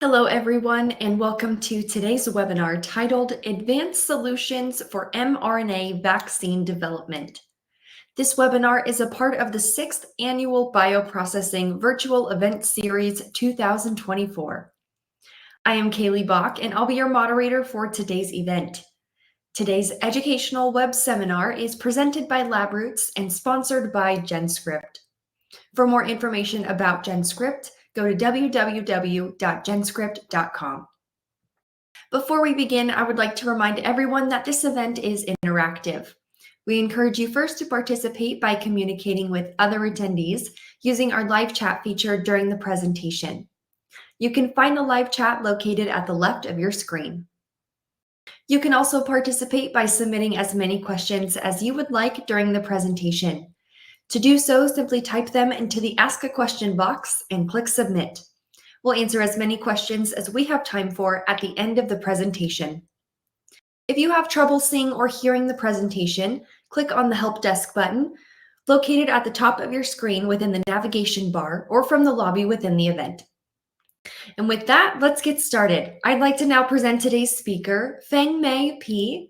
Hello, everyone, and welcome to today's webinar titled Advanced Solutions for mRNA Vaccine Development. This webinar is a part of the 6th Annual Bioprocessing Virtual Event Series 2024. I am Kaylee Bach, and I'll be your moderator for today's event. Today's educational web seminar is presented by LabRoots and sponsored by GenScript. For more information about GenScript, go to www.genscript.com. Before we begin, I would like to remind everyone that this event is interactive. We encourage you first to participate by communicating with other attendees using our live chat feature during the presentation. You can find the live chat located at the left of your screen. You can also participate by submitting as many questions as you would like during the presentation. To do so, simply type them into the Ask a Question box and click Submit. We'll answer as many questions as we have time for at the end of the presentation. If you have trouble seeing or hearing the presentation, click on the Help Desk button located at the top of your screen within the navigation bar or from the lobby within the event. And with that, let's get started. I'd like to now present today's speaker, Fengmei Pi,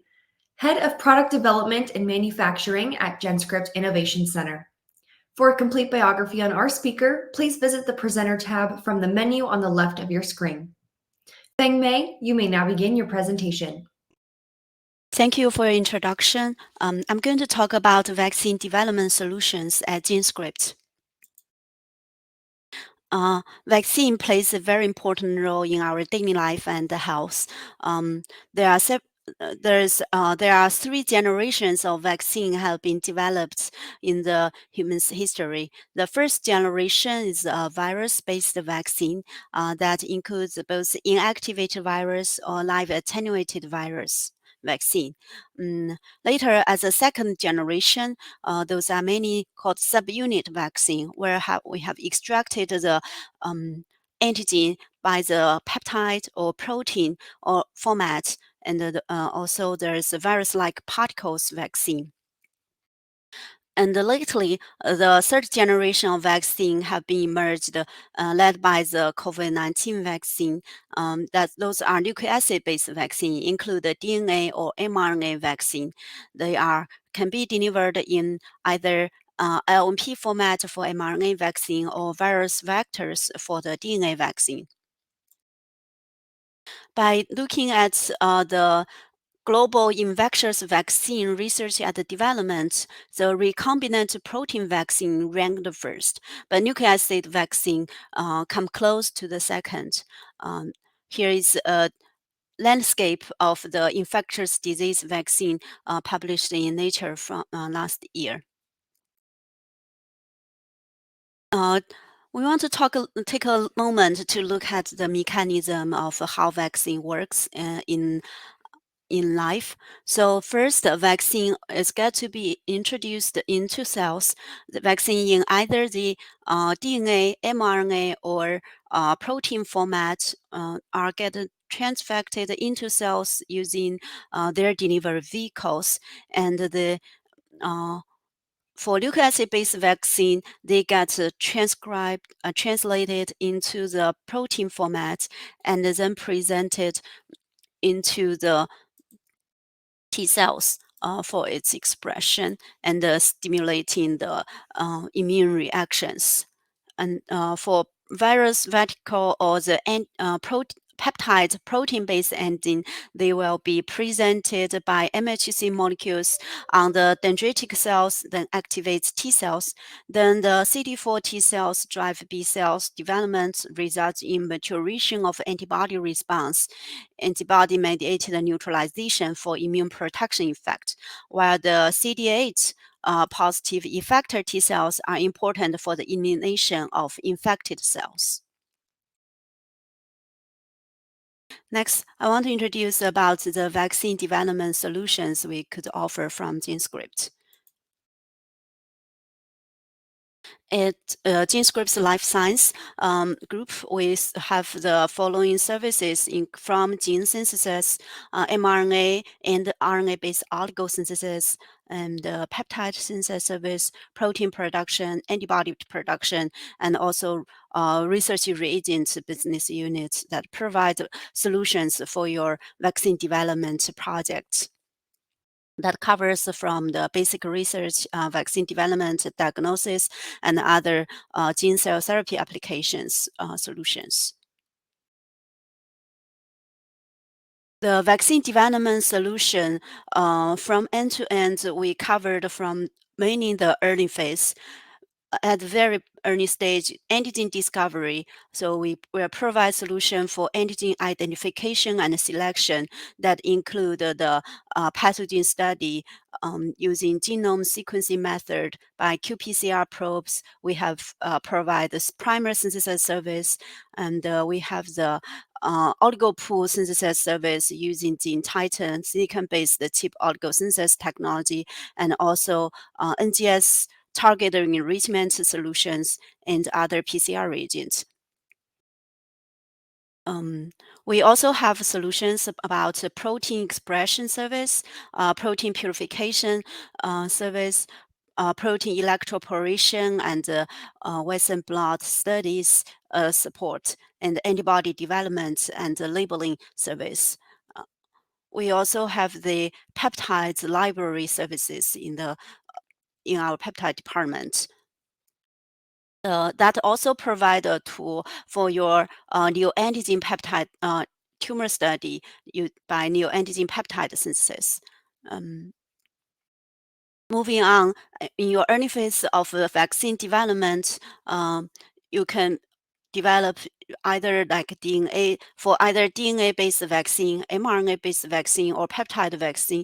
Head of Product Development and Manufacturing at GenScript Innovation Center. For a complete biography on our speaker, please visit the Presenter tab from the menu on the left of your screen. Fengmei, you may now begin your presentation. Thank you for your introduction. I'm going to talk about vaccine development solutions at GenScript. Vaccine plays a very important role in our daily life and health. There are 3 generations of vaccine have been developed in the human's history. The first generation is a virus-based vaccine that includes both inactivated virus or live attenuated virus vaccine. Later, as a second generation, those are many called subunit vaccine, where we have extracted the antigen by the peptide or protein or format, and also there's a virus-like particles vaccine. And lately, the third generation of vaccine have been emerged, led by the COVID-19 vaccine. Those are nucleic acid-based vaccine, include the DNA or mRNA vaccine. They can be delivered in either LNP format for mRNA vaccine or virus vectors for the DNA vaccine. By looking at the global infectious vaccine research and development, the recombinant protein vaccine ranked first, but nucleic acid vaccine come close to the second. Here is a landscape of the infectious disease vaccine published in Nature from last year. We want to take a moment to look at the mechanism of how vaccine works in life. So first, a vaccine is got to be introduced into cells. The vaccine in either the DNA, mRNA, or protein format are get transfected into cells using their delivery vehicles. And for nucleic acid-based vaccine, they get translated into the protein format and then presented into the T cells for its expression and stimulating the immune reactions. And for virus vector or the peptide protein-based antigen, they will be presented by MHC molecules on the dendritic cells, then activates T cells. Then the CD4 T cells drive B cells development, results in maturation of antibody response, antibody-mediated neutralization for immune protection effect, while the CD8 positive effector T cells are important for the elimination of infected cells. Next, I want to introduce about the vaccine development solutions we could offer from GenScript. At GenScript's Life Science group, we have the following services from gene synthesis, mRNA and RNA-based oligo synthesis, and peptide synthesis service, protein production, antibody production, and also research reagents business units that provide solutions for your vaccine development projects. That covers from the basic research, vaccine development, diagnosis, and other gene cell therapy applications solutions. The vaccine development solution from end to end, we covered from mainly the early phase. At the very early stage, antigen discovery. So we will provide solution for antigen identification and selection that include the pathogen study using genome sequencing method by qPCR probes. We have provide this primer synthesis service, and we have the oligo pool synthesis service using Gene Titan silicon-based chip oligo synthesis technology, and also NGS targeted enrichment solutions and other PCR reagents. We also have solutions about protein expression service, protein purification service, protein electroporation, and Western blot studies support, and antibody development and labeling service. We also have the peptides library services in our peptide department. That also provide a tool for your neoantigen peptide tumor study by neoantigen peptide synthesis. Moving on, in your early phase of the vaccine development, you can develop either like DNA for either DNA-based vaccine, mRNA-based vaccine, or peptide vaccine.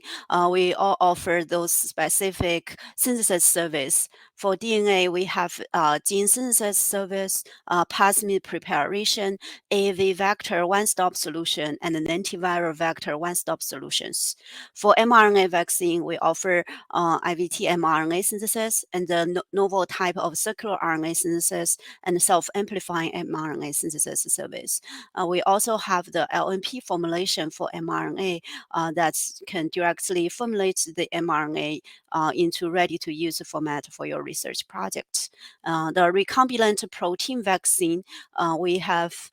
We all offer those specific synthesis service. For DNA, we have gene synthesis service, plasmid preparation, AAV vector one-stop solution, and lentiviral vector one-stop solutions. For mRNA vaccine, we offer IVT mRNA synthesis and the novel type of circular RNA synthesis and self-amplifying mRNA synthesis service. We also have the LNP formulation for mRNA that can directly formulate the mRNA into ready-to-use format for your research project. The recombinant protein vaccine, we have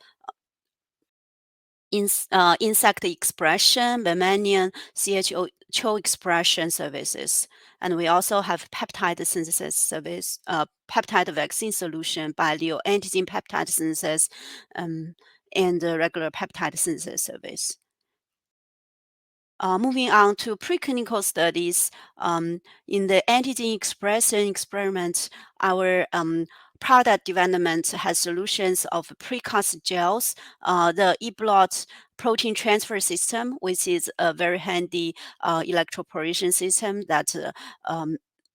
insect expression, mammalian CHO expression services. And we also have peptide synthesis service, peptide vaccine solution by neoantigen peptide synthesis, and regular peptide synthesis service. Moving on to preclinical studies, in the antigen expression experiment, our product development has solutions of precast gels, the eBlot protein transfer system, which is a very handy electroporation system that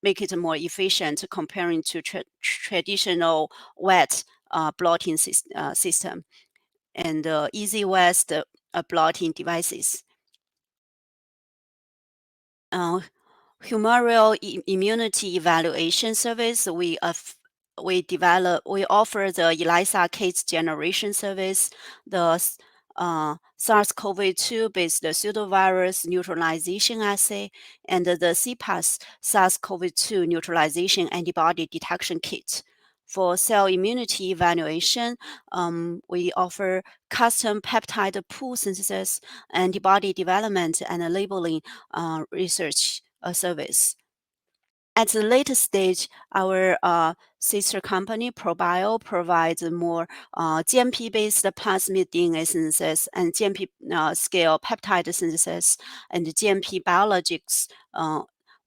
make it more efficient comparing to traditional wet blotting system, and easy West blotting devices. Humoral immunity evaluation service. We offer the ELISA kits generation service, the SARS-CoV-2 based pseudovirus neutralization assay, and the CPAS SARS-CoV-2 neutralization antibody detection kit. For cell immunity evaluation, we offer custom peptide pool synthesis, antibody development, and labeling research service. At the later stage, our sister company, ProBio, provides more GMP-based plasmid DNA synthesis and GMP scale peptide synthesis and GMP biologics.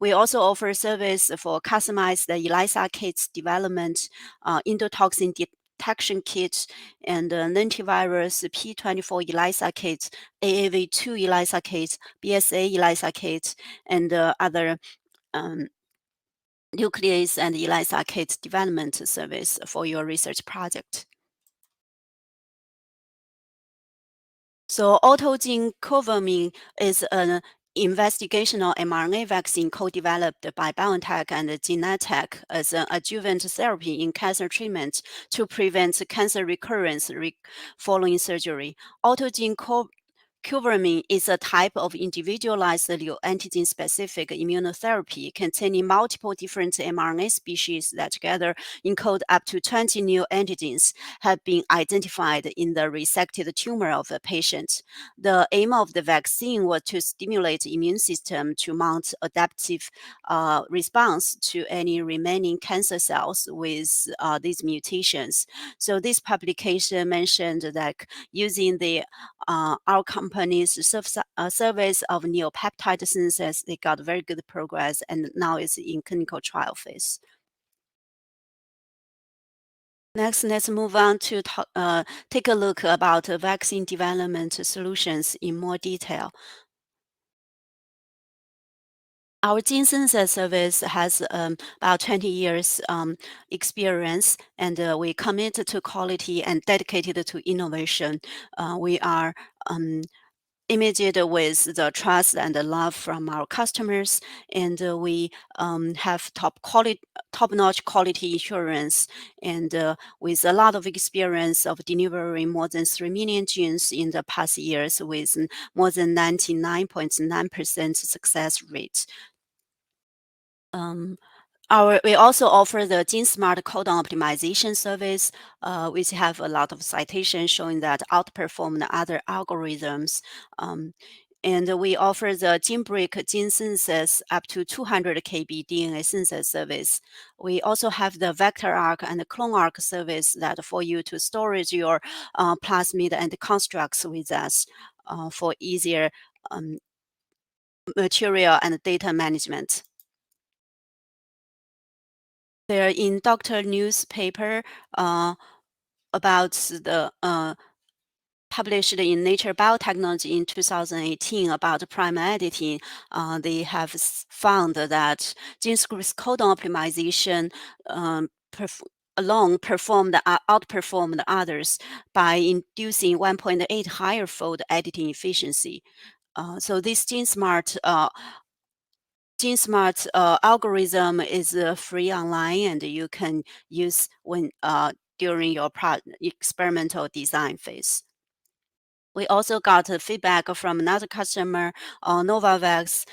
We also offer service for customized ELISA kits development, endotoxin detection kit, and lentivirus P24 ELISA kit, AAV2 ELISA kit, BSA ELISA kit, and other nuclease and ELISA kit development service for your research project. So autogene covamin is an investigational mRNA vaccine co-developed by BioNTech and Genentech as an adjuvant therapy in cancer treatment to prevent cancer recurrence following surgery. Autogene Cuvermin is a type of individualized antigen-specific immunotherapy containing multiple different mRNA species that together encode up to 20 new antigens have been identified in the resected tumor of a patient. The aim of the vaccine was to stimulate the immune system to mount adaptive response to any remaining cancer cells with these mutations. So this publication mentioned that using our company's surveys of neopeptide synthesis, they got very good progress, and now it's in clinical trial phase. Next, let's move on to take a look about vaccine development solutions in more detail. Our gene synthesis service has about 20 years experience, and we committed to quality and dedicated to innovation. We are imaged with the trust and the love from our customers, and we have top-notch quality assurance, and with a lot of experience of delivering more than 3 million genes in the past years with more than 99.9% success rate. We also offer the GenSmart codon optimization service, which have a lot of citations showing that outperform the other algorithms. And we offer the GenBreak gene synthesis up to 200 kb DNA synthesis service. We also have the VectorArk and the CloneArk service that for you to storage your plasmid and constructs with us for easier material and data management. They're in Doctor newspaper about the published in Nature Biotechnology in 2018 about prime editing. They have found that GenScript's codon optimization alone outperformed others by inducing 1.8 higher fold editing efficiency. So this GenSmart algorithm is free online, and you can use when during your experimental design phase. We also got feedback from another customer, Novavax,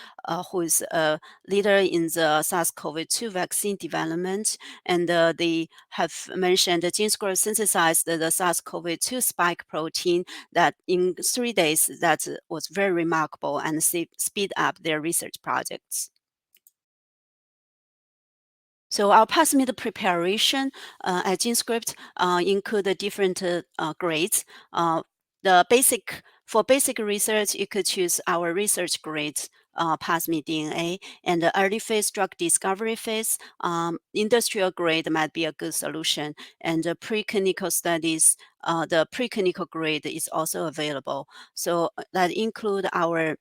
who is a leader in the SARS-CoV-2 vaccine development, and they have mentioned that GenScript synthesized the SARS-CoV-2 spike protein that in 3 days that was very remarkable and speed up their research projects. So our plasmid preparation at GenScript include different grades. For basic research, you could choose our research grades, plasmid DNA, and the early phase drug discovery phase, industrial grade might be a good solution. And the preclinical studies, the preclinical grade is also available. So that include our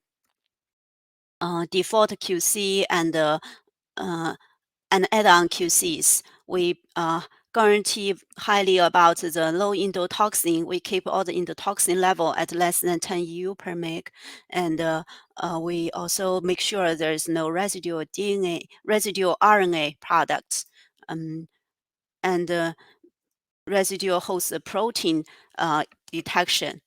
default QC and add-on QCs. We guarantee highly about the low endotoxin. We keep all the endotoxin level at less than 10 EU per mg, and we also make sure there is no residual DNA, residual RNA products, and residual host protein detection.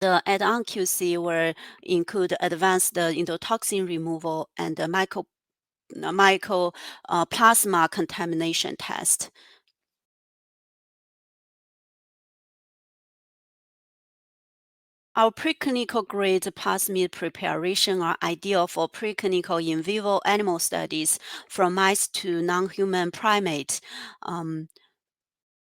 The add-on QC will include advanced endotoxin removal and mycoplasma contamination test. Our preclinical grade plasmid preparation are ideal for preclinical in vivo animal studies from mice to non-human primates.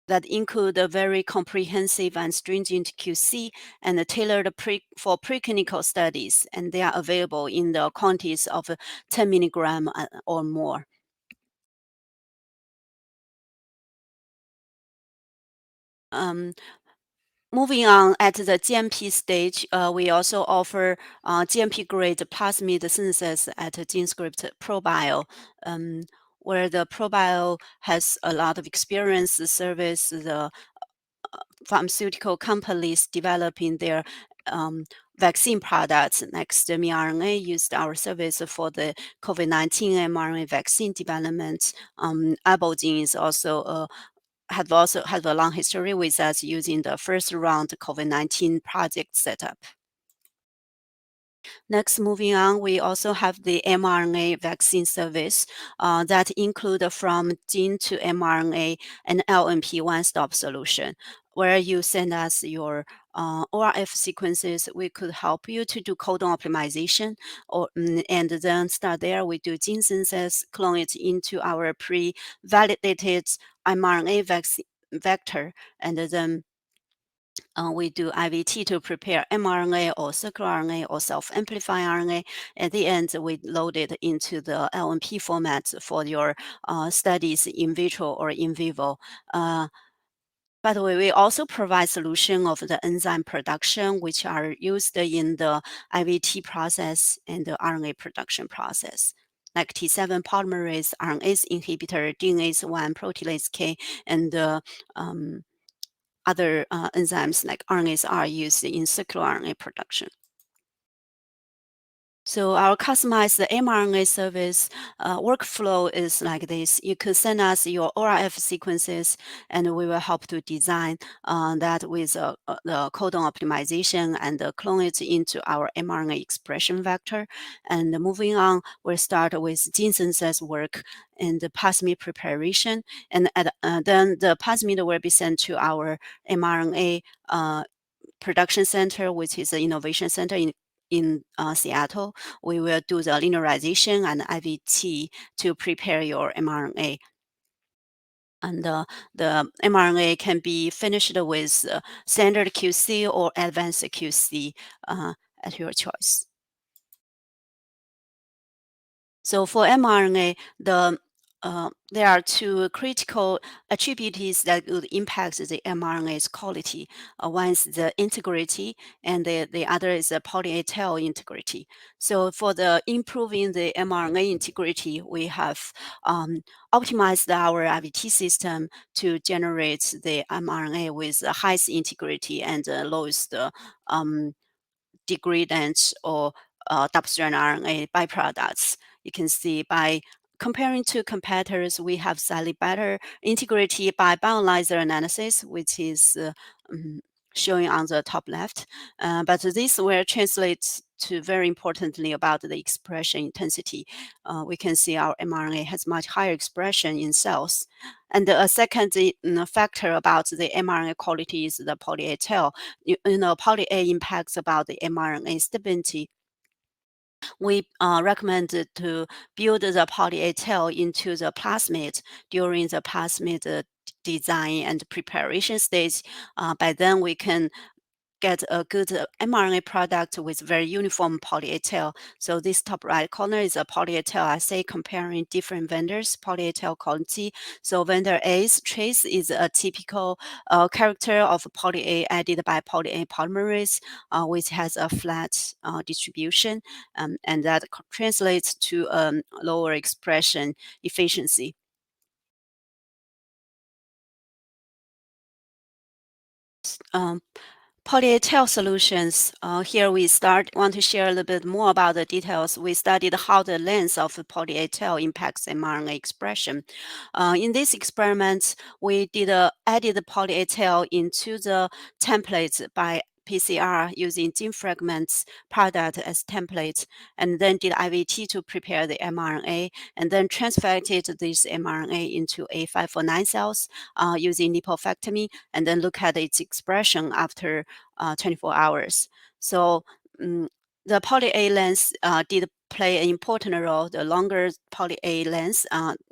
That include a very comprehensive and stringent QC and tailored for preclinical studies, and they are available in the quantities of 10 milligram or more. Moving on at the GMP stage, we also offer GMP-grade plasmid synthesis at GenScript ProBio, where the ProBio has a lot of experience to service the pharmaceutical companies developing their vaccine products. Next, mRNA used our service for the COVID-19 mRNA vaccine development. Abogen is also have a long history with us using the first round COVID-19 project setup. Next, moving on, we also have the mRNA vaccine service that include from gene to mRNA and LNP one-stop solution, where you send us your ORF sequences. We could help you to do codon optimization, and then start there. We do gene synthesis, clone it into our pre-validated mRNA vaccine vector, and then we do IVT to prepare mRNA or circular RNA or self-amplifying RNA. At the end, we load it into the LNP format for your studies in vitro or in vivo. By the way, we also provide solution of the enzyme production, which are used in the IVT process and the RNA production process, like T7 polymerase, RNase inhibitor, DNase 1, protease K, and other enzymes like RNase are used in circular RNA production. So our customized mRNA service workflow is like this. You could send us your ORF sequences, and we will help to design that with the codon optimization and clone it into our mRNA expression vector. And moving on, we'll start with gene synthesis work and the plasmid preparation. And then the plasmid will be sent to our mRNA production center, which is the innovation center in Seattle. We will do the linearization and IVT to prepare your mRNA. And the mRNA can be finished with standard QC or advanced QC at your choice. So for mRNA, there are two critical attributes that would impact the mRNA's quality. One is the integrity, and the other is the poly-A tail integrity. So for the improving the mRNA integrity, we have optimized our IVT system to generate the mRNA with the highest integrity and lowest degradants or double-strand RNA byproducts. You can see by comparing to competitors, we have slightly better integrity by bioanalyzer analysis, which is showing on the top left. But this will translate to very importantly about the expression intensity. We can see our mRNA has much higher expression in cells. And a second factor about the mRNA quality is the poly-A tail. Poly-A impacts about the mRNA stability. We recommend to build the poly-A tail into the plasmid during the plasmid design and preparation stage. By then, we can get a good mRNA product with very uniform poly-A tail. So this top right corner is a poly-A tail assay comparing different vendors' poly-A tail quality. So vendor A's trace is a typical character of poly-A added by poly-A polymerase, which has a flat distribution, and that translates to lower expression efficiency. Poly-A tail solutions. Here we want to share a little bit more about the details. We studied how the length of the poly-A tail impacts mRNA expression. In this experiment, we added the poly-A tail into the template by PCR using gene fragments product as template, and then did IVT to prepare the mRNA, and then transfected this mRNA into A549 cells using lipofectomy, and then look at its expression after 24 hours. So the poly-A length did play an important role. The longer poly-A length,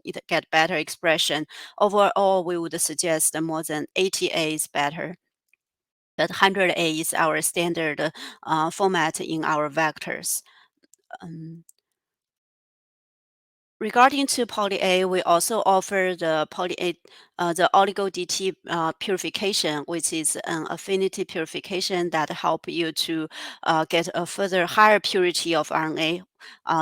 it get better expression. Overall, we would suggest more than 80A is better. But 100A is our standard format in our vectors. Regarding to poly A, we also offer the poly A, the oligo DT purification, which is an affinity purification that help you to get a further higher purity of RNA.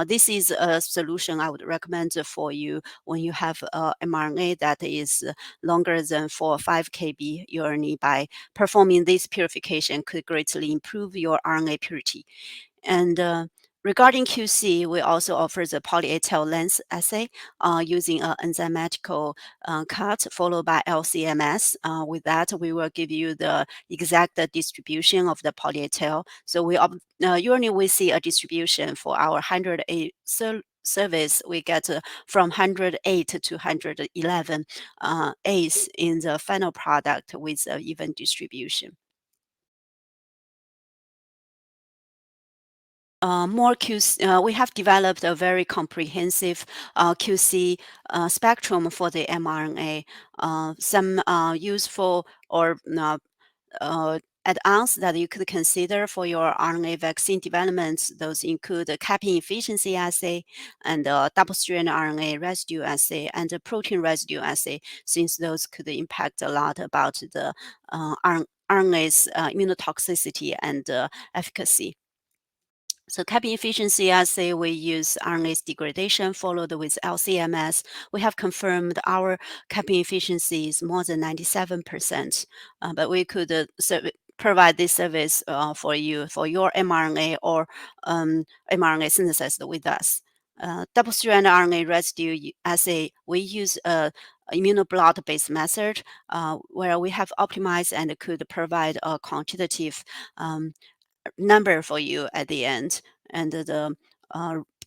This is a solution I would recommend for you when you have mRNA that is longer than 4 or 5 kb. Your RNA by performing this purification could greatly improve your RNA purity. And regarding QC, we also offer the poly A tail length assay using an enzymatical cut followed by LCMS. With that, we will give you the exact distribution of the poly A tail. So usually we see a distribution for our 108 service. We get from 108 to 111 A's in the final product with even distribution. More QC, we have developed a very comprehensive QC spectrum for the mRNA. Some useful or add-ons that you could consider for your RNA vaccine development. Those include the capping efficiency assay and double-strand RNA residue assay and the protein residue assay, since those could impact a lot about the RNA's immunotoxicity and efficacy. So capping efficiency assay, we use RNase degradation followed with LCMS. We have confirmed our capping efficiency is more than 97%, but we could provide this service for you for your mRNA or mRNA synthesis with us. Double-strand RNA residue assay, we use a immunoblot-based method where we have optimized and could provide a quantitative number for you at the end, and the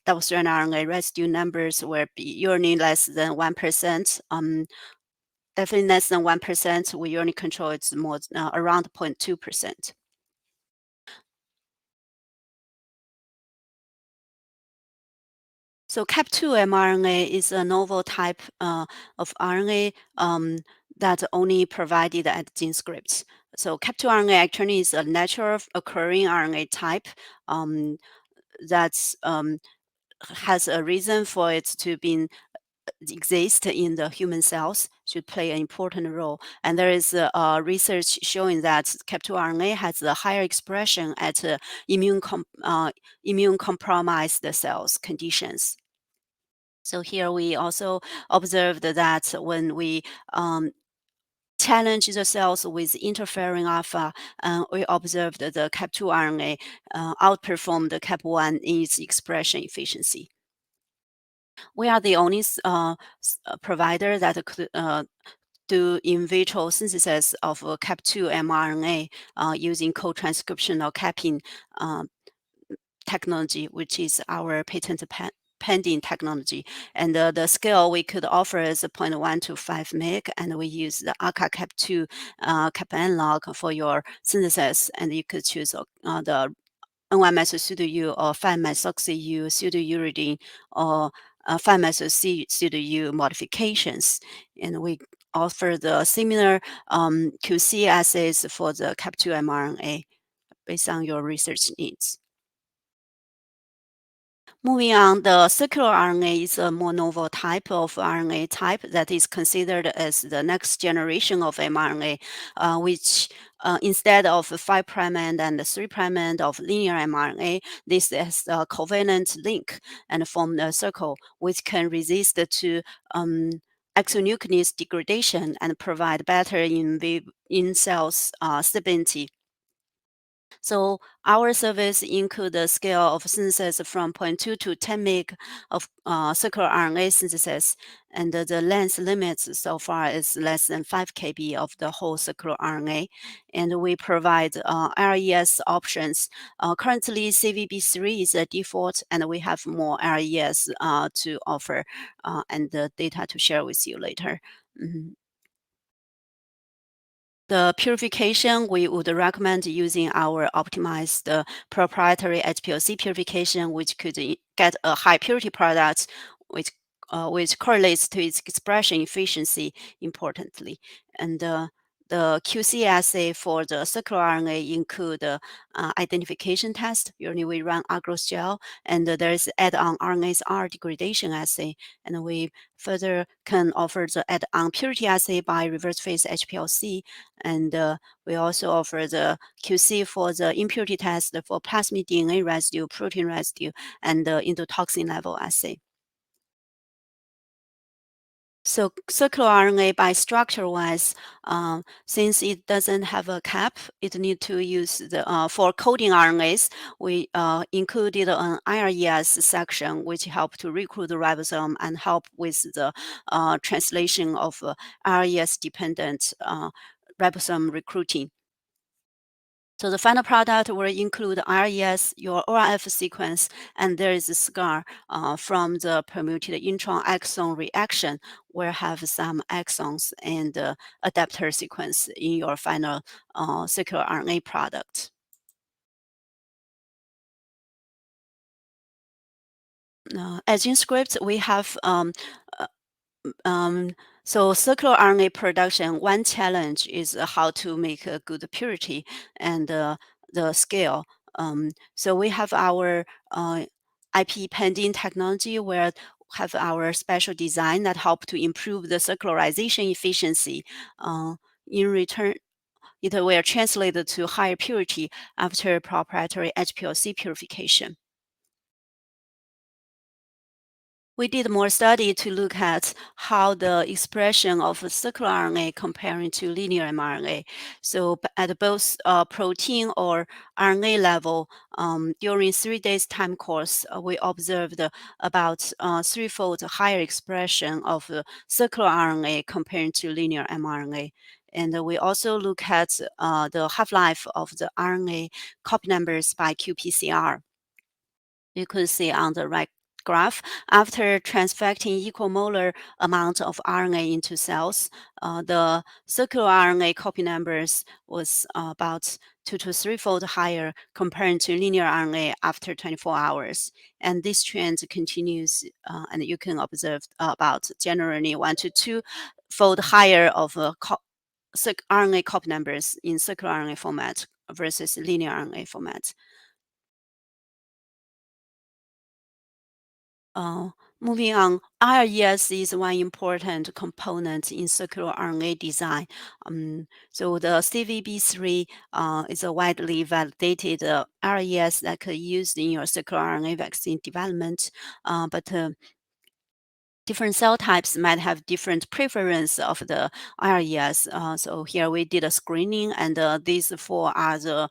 double-strand RNA residue numbers will be usually less than 1%. Definitely less than 1%. We usually control it's more around 0.2%. So Cap2 mRNA is a novel type of RNA that only provided at GenScript. So Cap2 RNA actually is a natural occurring RNA type that's has a reason for it to be exist in the human cells should play an important role. And there is research showing that Cap2 RNA has a higher expression at immune compromised cells conditions. So here we also observed that when we challenge the cells with interferon alpha, we observed the Cap2 RNA outperformed the Cap1 in its expression efficiency. We are the only provider that could do in vitro synthesis of Cap2 mRNA using co-transcriptional capping technology, which is our patent pending technology. And the scale we could offer is 0.1 to 5 mg, and we use the ACA-Cap2 cap analog for your synthesis, and you could choose the N1-methyl pseudo-U or 5-methoxy-U pseudouridine or 5-methyl pseudo-U modifications. And we offer the similar QC assays for the Cap2 mRNA based on your research needs. Moving on, the circular RNA is a more novel type of RNA type that is considered as the next generation of mRNA, which instead of 5' end and 3' end of linear mRNA, this is a covalent link and form a circle which can resist to exonuclease degradation and provide better in cells stability. So our service include a scale of synthesis from 0.2 to 10 mg of circular RNA synthesis, and the length limits so far is less than 5 kb of the whole circular RNA. And we provide RES options. Currently, CVB3 is a default, and we have more RES to offer and the data to share with you later. The purification, we would recommend using our optimized proprietary HPLC purification, which could get a high purity product, which correlates to its expression efficiency importantly. And the The QC assay for the circular RNA include identification test. Usually we run agarose gel, and there is add-on RNase R degradation assay, and we further can offer the add-on purity assay by reverse phase HPLC, and we also offer the QC for the impurity test for plasmid DNA residue, protein residue, and endotoxin level assay. So circular RNA by structure-wise, since it doesn't have a cap, it need to use the for coding RNAs. We included an IRES section, which help to recruit the ribosome and help with the translation of IRES-dependent ribosome recruiting. So the final product will include RES, your ORF sequence, and there is a scar from the permuted intron exon reaction will have some exons and adapter sequence in your final circular RNA product. At GenScript, we have so circular RNA production, one challenge is how to make a good purity and the scale. So we have our IP pending technology where have our special design that help to improve the circularization efficiency. In return, it will translate to higher purity after proprietary HPLC purification. We did more study to look at how the expression of circular RNA comparing to linear mRNA. So at both protein or RNA level, during 3 days time course, we observed about threefold higher expression of circular RNA comparing to linear mRNA. And we also look at the half-life of the RNA copy numbers by qPCR. You could see on the right graph, after transfecting equal molar amount of RNA into cells, the circular RNA copy numbers was about 2 to 3-fold higher compared to linear RNA after 24 hours. And this trend continues, and you can observe about generally 1 to 2-fold higher of RNA copy numbers in circular RNA format versus linear RNA format. Moving on, RES is one important component in circular RNA design. So the CVB3 is a widely validated RES that could use in your circular RNA vaccine development, but different cell types might have different preference of the RES. So here we did a screening, and these 4 are the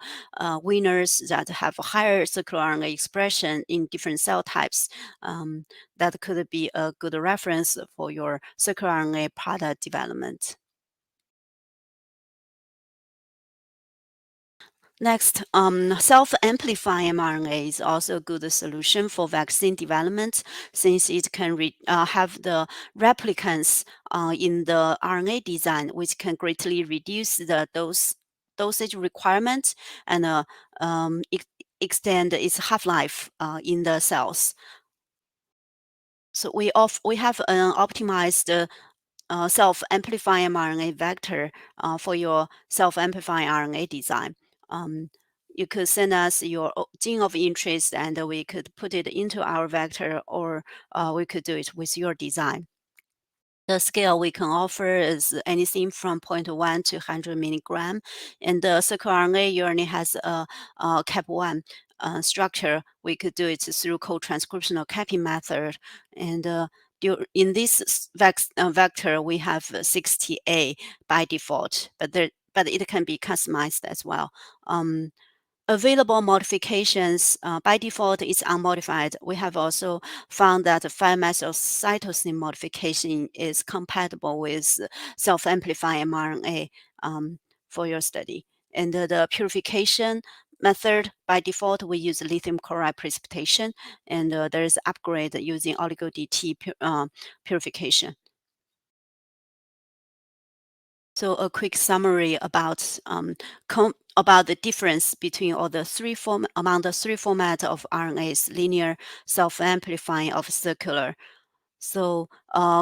winners that have higher circular RNA expression in different cell types. That could be a good reference for your circular RNA product development. Next, self-amplifying mRNA is also a good solution for vaccine development since it can have the replicants in the RNA design, which can greatly reduce the dosage requirement and extend its half-life in the cells. So we have an optimized self-amplifying mRNA vector for your self-amplifying RNA design. You could send us your gene of interest and we could put it into our vector, or we could do it with your design. The scale we can offer is anything from 0.1 to 100 milligram, and the circular RNA usually has a cap1 structure. We could do it through co-transcriptional capping method, and in this vector we have 60A by default, but it can be customized as well. Available modifications by default is unmodified. We have also found that 5-methylcytosine modification is compatible with self-amplifying mRNA for your study. And the purification method, by default, we use lithium chloride precipitation, and there is upgrade using oligo-DT purification. So a quick summary about the difference between all the among the 3 formats of RNAs: linear, self-amplifying, of circular. So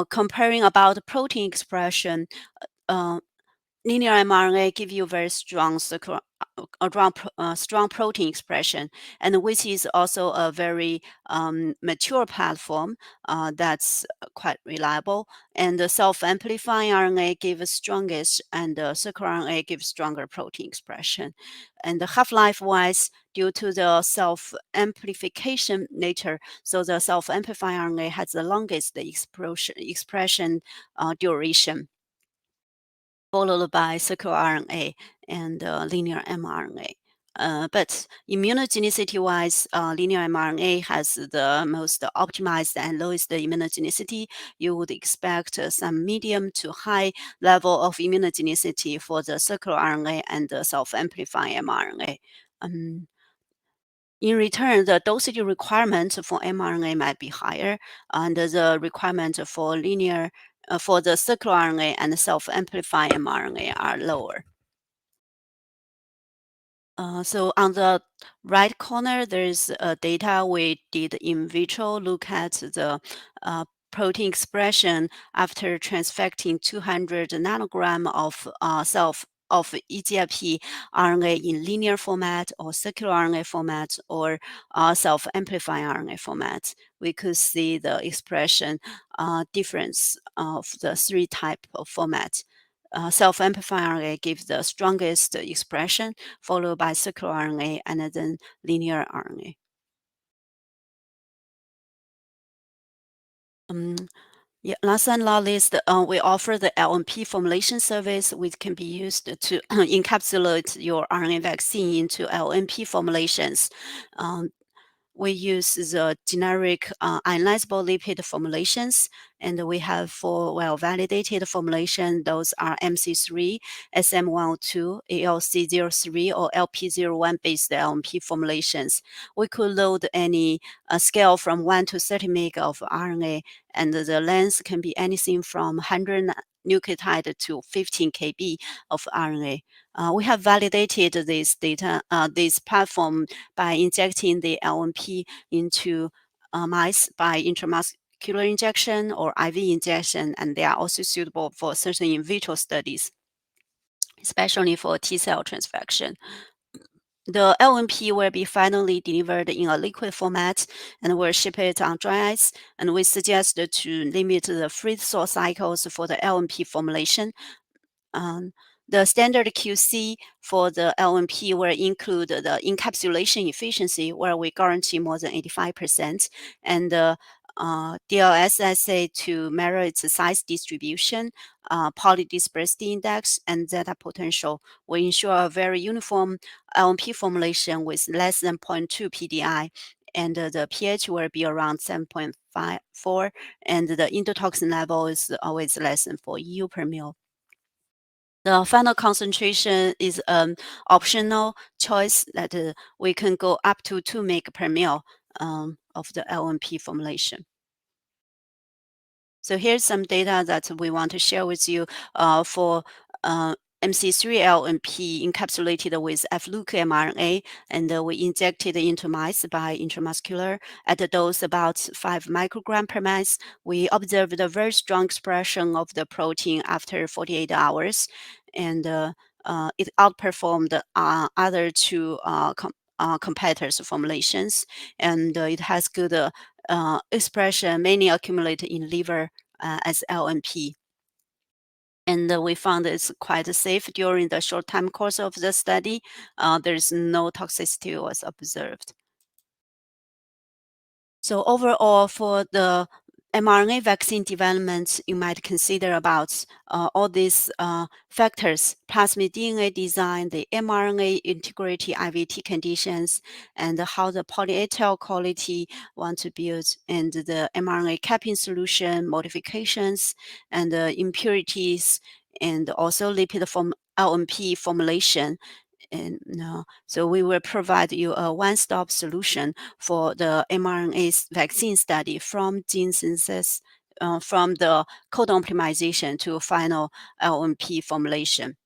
comparing about protein expression, linear mRNA give you very strong strong protein expression, and which is also a very mature platform that's quite reliable. And the self-amplifying RNA gives strongest, and the circular RNA gives stronger protein expression. And the half-life wise, due to the self-amplification nature, so the self-amplifying RNA has the longest expression duration, followed by circular RNA and linear mRNA. But immunogenicity-wise, linear mRNA has the most optimized and lowest immunogenicity. You would expect some medium to high level of immunogenicity for the circular RNA and the self-amplifying mRNA. Um, in return, the dosage requirement for mRNA might be higher, and the requirement for for the circular RNA and self-amplifying mRNA are lower. So on the right corner, there's data we did in vitro look at the protein expression after transfecting 200 nanogram of EGFP RNA in linear format or circular RNA format or self-amplifying RNA format. We could see the expression difference of the three type of format. Self-amplifying RNA gives the strongest expression, followed by circular RNA and then linear RNA. Yeah, last and not least, we offer the LNP formulation service, which can be used to encapsulate your RNA vaccine into LNP formulations. Um, we use the generic ionizable lipid formulations, and we have 4 well-validated formulation. Those are MC3, SM102, ALC03, or LP01 based LNP formulations. We could load any scale from 1 to 30 mg of RNA, and the length can be anything from 100 nucleotide to 15 kb of RNA. We have validated this platform by injecting the LNP into mice by intramuscular injection or IV injection, and they are also suitable for certain in vitro studies, especially for T cell transfection. The LNP will be finally delivered in a liquid format and will ship it on dry ice. And we suggest to limit the freeze-thaw cycles for the LNP formulation. The standard QC for the LNP will include the encapsulation efficiency, where we guarantee more than 85%, and the DLS assay to measure its size distribution, polydispersity index, and zeta potential will ensure a very uniform LNP formulation with less than 0.2 PDI. And the pH will be around 7.54, and the endotoxin level is always less than 4 EU per ml. The final concentration is an optional choice that we can go up to 2 mg per ml of the LNP formulation. So here's some data that we want to share with you for MC3 LNP encapsulated with Fluke mRNA, and we injected into mice by intramuscular at a dose about 5 microgram per mice. We observed a very strong expression of the protein after 48 hours, and it outperformed other two competitors' formulations, and it has good expression, mainly accumulated in liver as LNP. And we found it's quite safe during the short time course of the study. There's no toxicity was observed. So overall, for the mRNA vaccine development, you might consider about all these factors: plasmid DNA design, the mRNA integrity IVT conditions, and how the poly-A tail quality want to build, and the mRNA capping solution modifications, and the impurities, and also lipid LNP formulation. And so we will provide you a one-stop solution for the mRNA vaccine study, from gene synthesis, from the codon optimization to final LNP formulation,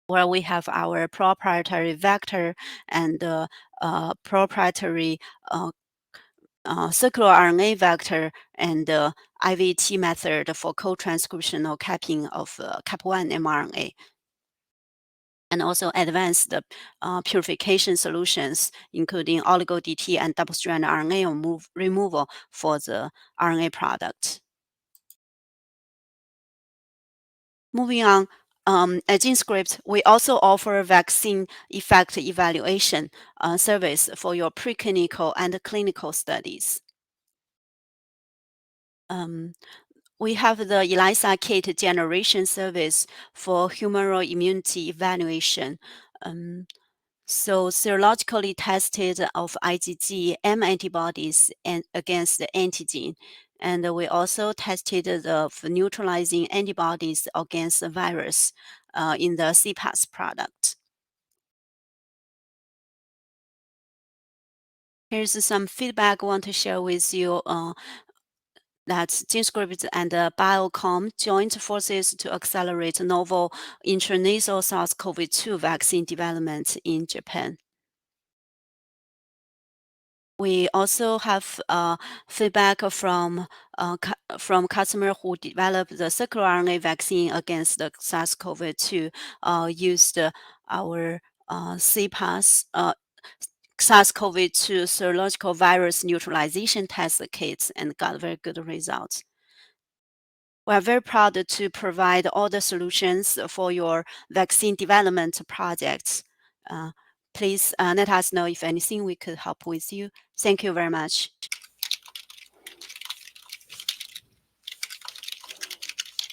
where we have our proprietary vector and proprietary circular RNA vector and IVT method for co-transcriptional capping of Cap1 mRNA, and also advanced purification solutions, including oligo-DT and double-strand RNA removal for the RNA product. Moving on, at GenScript, we also offer vaccine effect evaluation service for your preclinical and clinical studies. We have the ELISA kit generation service for humoral immunity evaluation. So serologically tested of IgG M antibodies against the antigen. And we also tested the neutralizing antibodies against the virus in the CPAS product. Here's some feedback I want to share with you. That GenScript and Biocom joined forces to accelerate novel intranasal SARS-CoV-2 vaccine development in Japan. We also have feedback from customers who developed the circular RNA vaccine against the SARS-CoV-2, used our CPAS SARS-CoV-2 serological virus neutralization test kits and got very good results. We are very proud to provide all the solutions for your vaccine development projects. Please let us know if anything we could help with you. Thank you very much.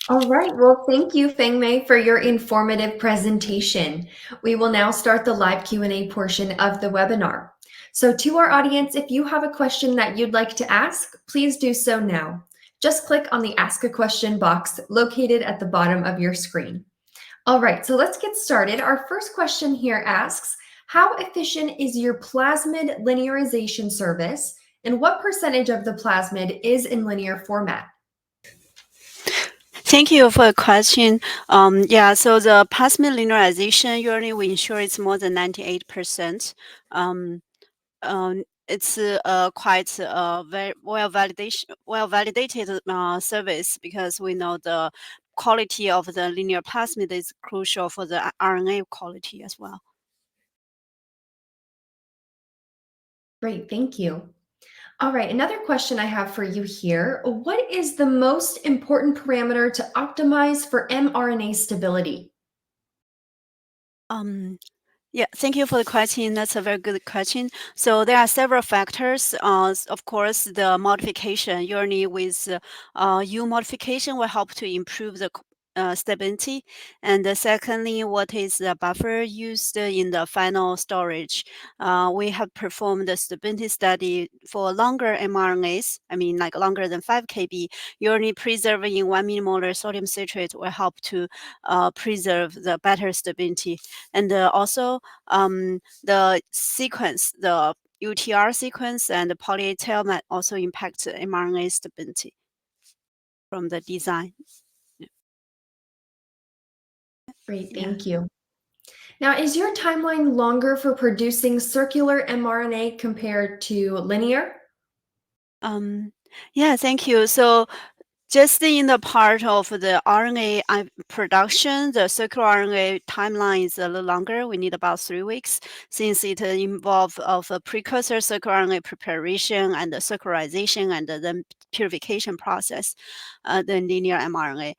All right, well, thank you, Fengmei, for your informative presentation. We will now start the live Q&A portion of the webinar. So to our audience, if you have a question that you'd like to ask, please do so now. Just click on the Ask a Question box located at the bottom of your screen. All right, so let's get started. Our first question here asks, how efficient is your plasmid linearization service, and what percentage of the plasmid is in linear format? Thank you for the question. So the plasmid linearization, usually we ensure it's more than 98%. It's quite very well-validated service, because we know the quality of the linear plasmid is crucial for the RNA quality as well. Great, thank you. All right, another question I have for you here. What is the most important parameter to optimize for mRNA stability? Yeah, thank you for the question. That's a very good question. So there are several factors. Of course, the modification, usually with U modification, will help to improve the stability. And secondly, what is the buffer used in the final storage? We have performed a stability study for longer mRNAs, like longer than 5 kb. Usually preserving in 1 millimolar sodium citrate will help to preserve the better stability. And also the sequence, the UTR sequence and the poly-A tail might also impact mRNA stability from the design. Great, thank you. Now, is your timeline longer for producing circular mRNA compared to linear? Yeah, thank you. So just in the part of the RNA production, the circular RNA timeline is a little longer. We need about 3 weeks, since it involves of a precursor circular RNA preparation and the circularization and then purification process than linear mRNA.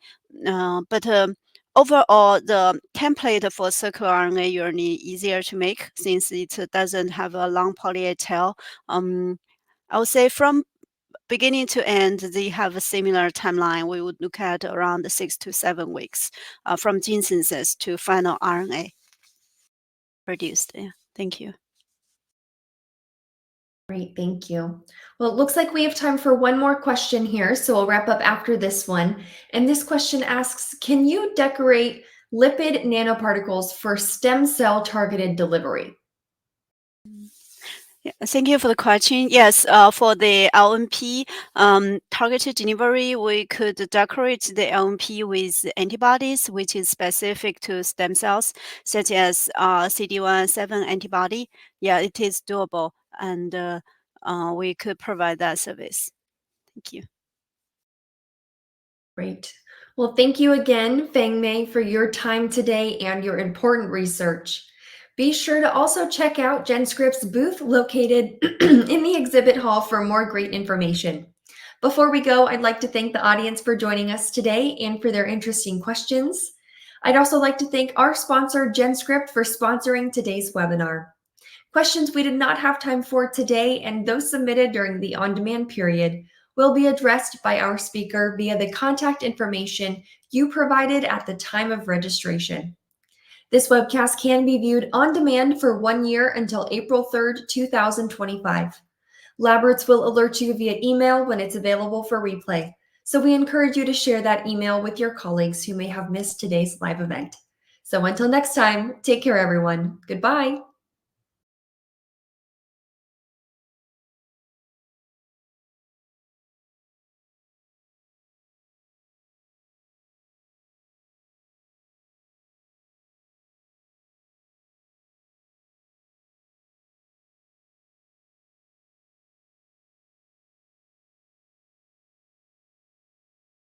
But overall, the template for circular RNA usually easier to make, since it doesn't have a long poly-A tail. I would say from beginning to end, they have a similar timeline. We would look at around 6 to 7 weeks from gene synthesis to final RNA produced. Yeah, thank you. Great, thank you. Well, it looks like we have time for one more question here, so we'll wrap up after this one. And this question asks, can you decorate lipid nanoparticles for stem cell targeted delivery? Yeah, thank you for the question. Yes, for the LNP targeted delivery, we could decorate the LNP with antibodies, which is specific to stem cells, such as CD117 antibody. Yeah, it is doable, and we could provide that service. Thank you. Great. Well, thank you again, Fengmei, for your time today and your important research. Be sure to also check out GenScript's booth located in the exhibit hall for more great information. Before we go, I'd like to thank the audience for joining us today and for their interesting questions. I'd also like to thank our sponsor, GenScript, for sponsoring today's webinar. Questions we did not have time for today and those submitted during the on-demand period will be addressed by our speaker via the contact information you provided at the time of registration. This webcast can be viewed on demand for 1 year until April 3rd, 2025. Labyrinths will alert you via email when it's available for replay, so we encourage you to share that email with your colleagues who may have missed today's live event. So until next time, take care, everyone. Goodbye.